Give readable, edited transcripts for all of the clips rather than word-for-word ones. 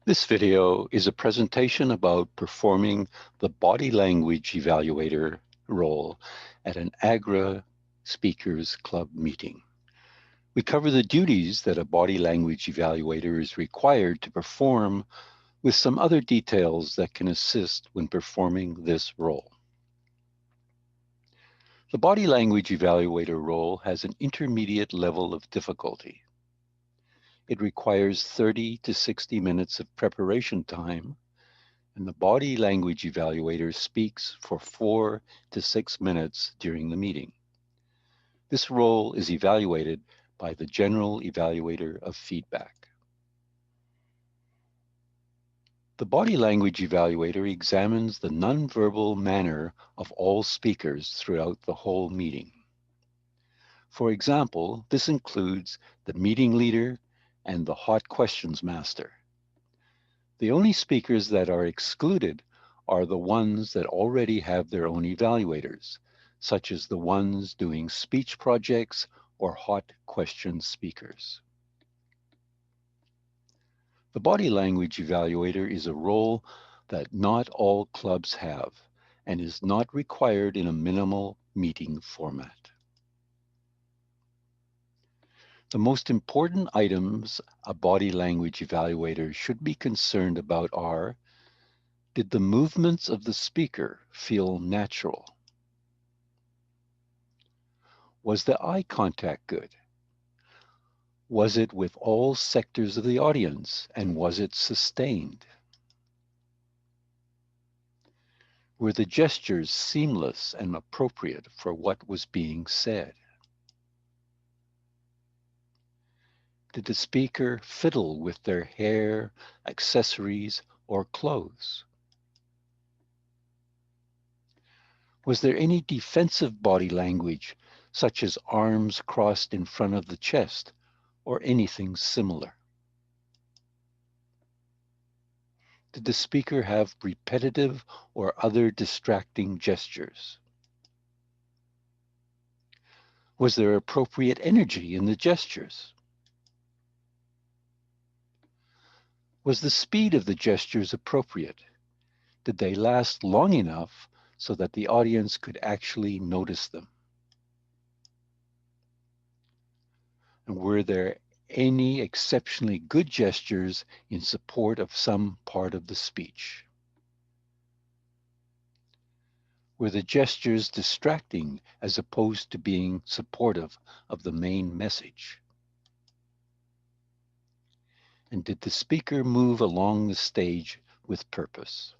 This video is a presentation about performing the body language evaluator role at an Agora Speakers Club meeting. We cover the duties that a body language evaluator is required to perform with some other details that can assist when performing this role. The body language evaluator role has an intermediate level of difficulty. It requires 30 to 60 minutes of preparation time, and the body language evaluator speaks for 4 to 6 minutes during the meeting. This role is evaluated by the general evaluator of feedback. The body language evaluator examines the nonverbal manner of all speakers throughout the whole meeting. For example, this includes the meeting leader and the hot questions master. The only speakers that are excluded are the ones that already have their own evaluators, such as the ones doing speech projects or hot question speakers. The body language evaluator is a role that not all clubs have and is not required in a minimal meeting format. The most important items a body language evaluator should be concerned about are: did the movements of the speaker feel natural? Was the eye contact good? Was it with all sectors of the audience, and was it sustained? Were the gestures seamless and appropriate for what was being said? Did the speaker fiddle with their hair, accessories, or clothes? Was there any defensive body language, such as arms crossed in front of the chest, or anything similar? Did the speaker have repetitive or other distracting gestures? Was there appropriate energy in the gestures? Was the speed of the gestures appropriate? Did they last long enough so that the audience could actually notice them? And were there any exceptionally good gestures in support of some part of the speech? Were the gestures distracting as opposed to being supportive of the main message? And did the speaker move along the stage with purpose?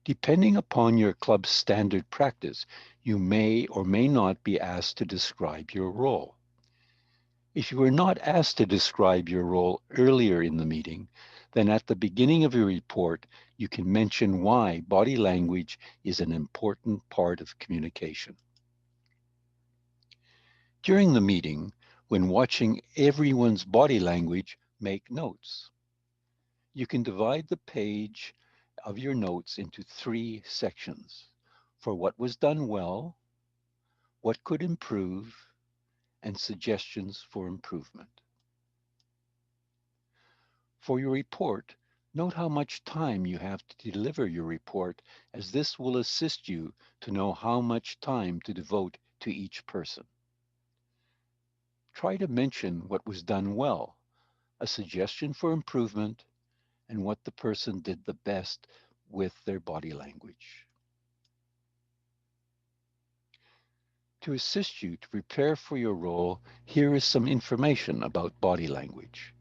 Depending upon your club's standard practice, you may or may not be asked to describe your role. If you were not asked to describe your role earlier in the meeting, then at the beginning of your report, you can mention why body language is an important part of communication. During the meeting, when watching everyone's body language, make notes. You can divide the page of your notes into 3 sections: for what was done well, what could improve, and suggestions for improvement. For your report, note how much time you have to deliver your report, as this will assist you to know how much time to devote to each person. Try to mention what was done well, a suggestion for improvement, and what the person did the best with their body language. To assist you to prepare for your role, here is some information about body language.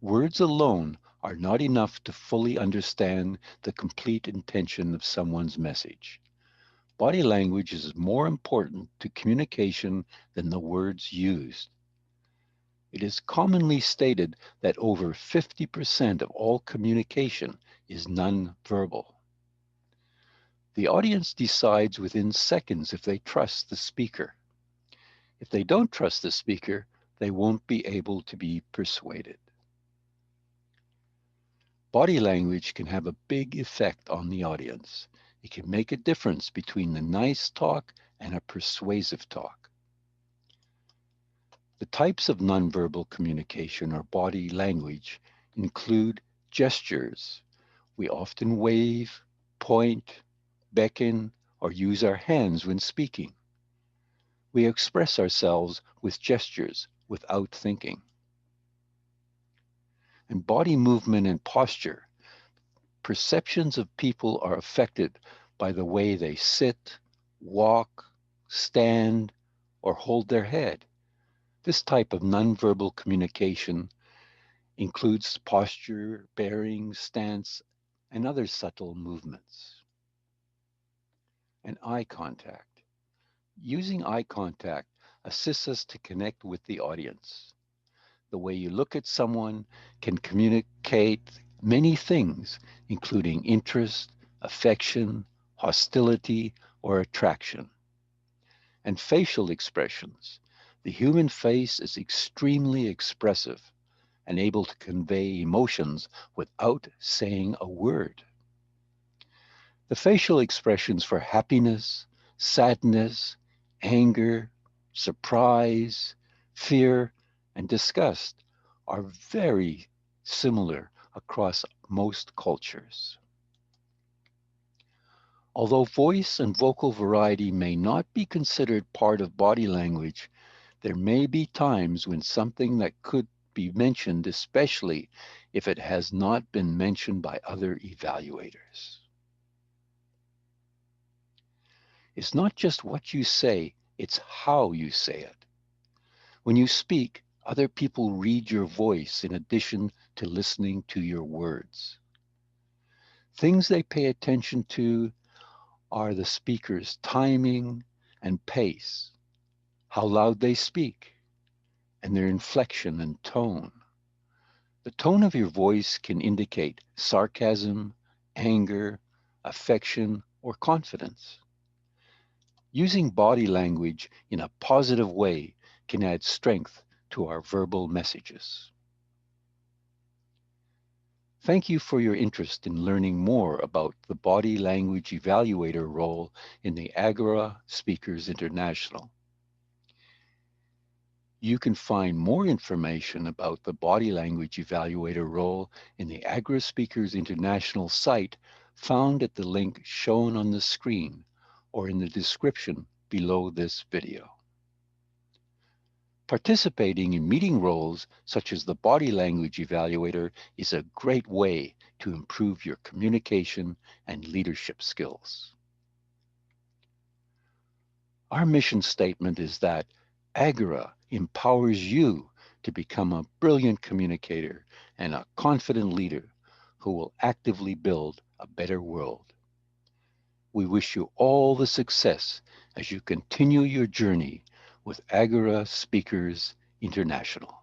Words alone are not enough to fully understand the complete intention of someone's message. Body language is more important to communication than the words used. It is commonly stated that over 50% of all communication is nonverbal. The audience decides within seconds if they trust the speaker. If they don't trust the speaker, they won't be able to be persuaded. Body language can have a big effect on the audience. It can make a difference between the nice talk and a persuasive talk. The Types of nonverbal communication or body language include gestures. We often wave, point, beckon, or use our hands when speaking. We express ourselves with gestures without thinking. And body movement and posture. Perceptions of people are affected by the way they sit, walk, stand, or hold their head. This type of nonverbal communication includes posture, bearing, stance, and other subtle movements. And eye contact. Using eye contact assists us to connect with the audience. The way you look at someone can communicate many things, including interest, affection, hostility, or attraction. And facial expressions. The human face is extremely expressive and able to convey emotions without saying a word. The facial expressions for happiness, sadness, anger, surprise, fear, and disgust are very similar across most cultures. Although voice and vocal variety may not be considered part of body language, there may be times when something that could be mentioned, especially if it has not been mentioned by other evaluators. It's not just what you say, it's how you say it. When you speak, other people read your voice in addition to listening to your words. Things they pay attention to are the speaker's timing and pace, how loud they speak, and their inflection and tone. The tone of your voice can indicate sarcasm, anger, affection, or confidence. Using body language in a positive way can add strength to our verbal messages. Thank you for your interest in learning more about the Body Language Evaluator role in the Agora Speakers International. You can find more information about the Body Language Evaluator role in the Agora Speakers International site found at the link shown on the screen or in the description below this video. Participating in meeting roles such as the Body Language Evaluator is a great way to improve your communication and leadership skills. Our mission statement is that Agora empowers you to become a brilliant communicator and a confident leader who will actively build a better world. We wish you all the success as you continue your journey with Agora Speakers International.